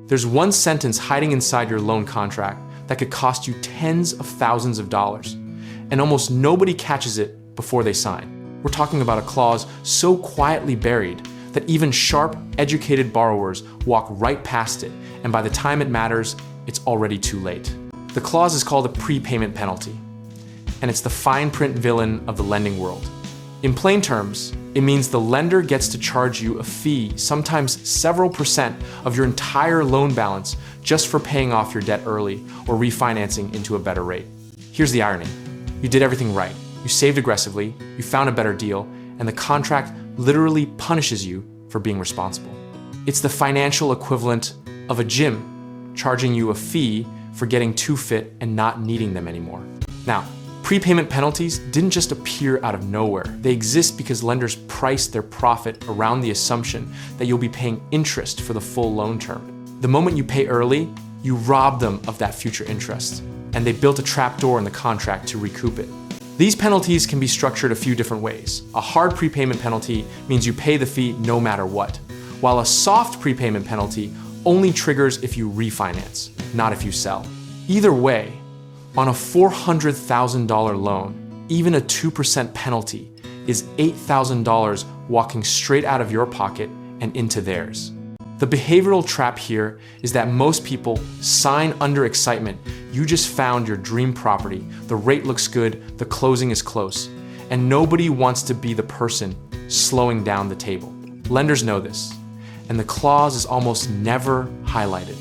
There's one sentence hiding inside your loan contract that could cost you tens of thousands of dollars, and almost nobody catches it before they sign. We're talking about a clause so quietly buried that even sharp, educated borrowers walk right past it, and by the time it matters, it's already too late. The clause is called a prepayment penalty, and it's the fine print villain of the lending world. In plain terms, it means the lender gets to charge you a fee, sometimes several percent of your entire loan balance, just for paying off your debt early or refinancing into a better rate. Here's the irony. You did everything right. You saved aggressively, you found a better deal, and the contract literally punishes you for being responsible. It's the financial equivalent of a gym charging you a fee for getting too fit and not needing them anymore. Now, prepayment penalties didn't just appear out of nowhere. They exist because lenders price their profit around the assumption that you'll be paying interest for the full loan term. The moment you pay early, you rob them of that future interest, and they built a trapdoor in the contract to recoup it. These penalties can be structured a few different ways. A hard prepayment penalty means you pay the fee no matter what, while a soft prepayment penalty only triggers if you refinance, not if you sell. Either way, on a $400,000 loan, even a 2% penalty is $8,000 walking straight out of your pocket and into theirs. The behavioral trap here is that most people sign under excitement. You just found your dream property, the rate looks good, the closing is close, and nobody wants to be the person slowing down the table. Lenders know this, and the clause is almost never highlighted,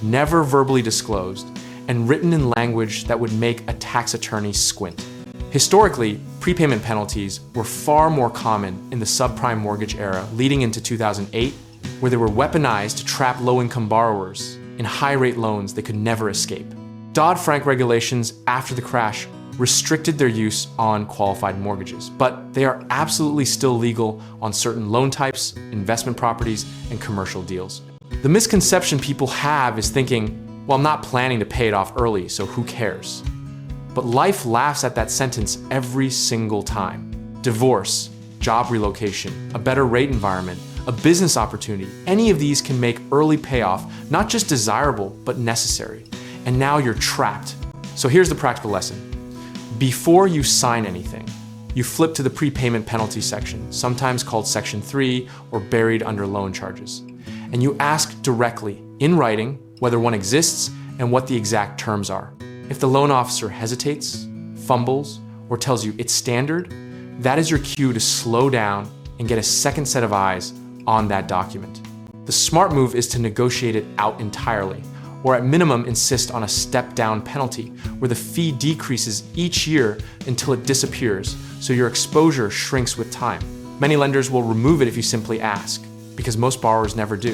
never verbally disclosed, and written in language that would make a tax attorney squint. Historically, prepayment penalties were far more common in the subprime mortgage era leading into 2008, where they were weaponized to trap low-income borrowers in high-rate loans they could never escape. Dodd-Frank regulations after the crash restricted their use on qualified mortgages, but they are absolutely still legal on certain loan types, investment properties, and commercial deals. The misconception people have is thinking, well, I'm not planning to pay it off early, so who cares? But life laughs at that sentence every single time. Divorce, job relocation, a better rate environment, a business opportunity, any of these can make early payoff not just desirable, but necessary. And now you're trapped. So here's the practical lesson. Before you sign anything, you flip to the prepayment penalty section, sometimes called Section 3 or buried under loan charges. And you ask directly, in writing, whether one exists and what the exact terms are. If the loan officer hesitates, fumbles, or tells you it's standard, that is your cue to slow down and get a second set of eyes on that document. The smart move is to negotiate it out entirely, or at minimum insist on a step-down penalty where the fee decreases each year until it disappears, so your exposure shrinks with time. Many lenders will remove it if you simply ask, because most borrowers never do,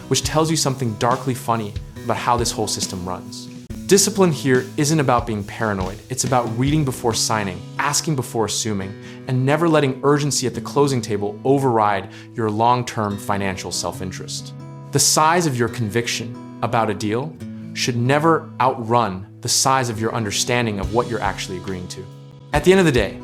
which tells you something darkly funny about how this whole system runs. Discipline here isn't about being paranoid. It's about reading before signing, asking before assuming, and never letting urgency at the closing table override your long-term financial self-interest. The size of your conviction about a deal should never outrun the size of your understanding of what you're actually agreeing to. At the end of the day,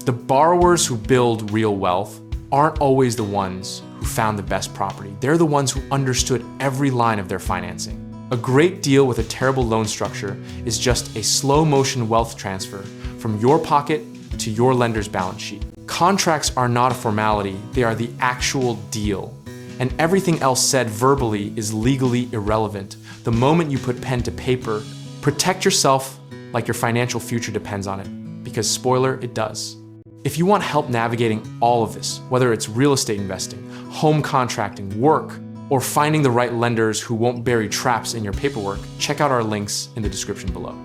the borrowers who build real wealth aren't always the ones who found the best property. They're the ones who understood every line of their financing. A great deal with a terrible loan structure is just a slow-motion wealth transfer from your pocket to your lender's balance sheet. Contracts are not a formality, they are the actual deal. And everything else said verbally is legally irrelevant. The moment you put pen to paper, protect yourself like your financial future depends on it, because spoiler, it does. If you want help navigating all of this, whether it's real estate investing, home contracting, work, or finding the right lenders who won't bury traps in your paperwork, check out our links in the description below.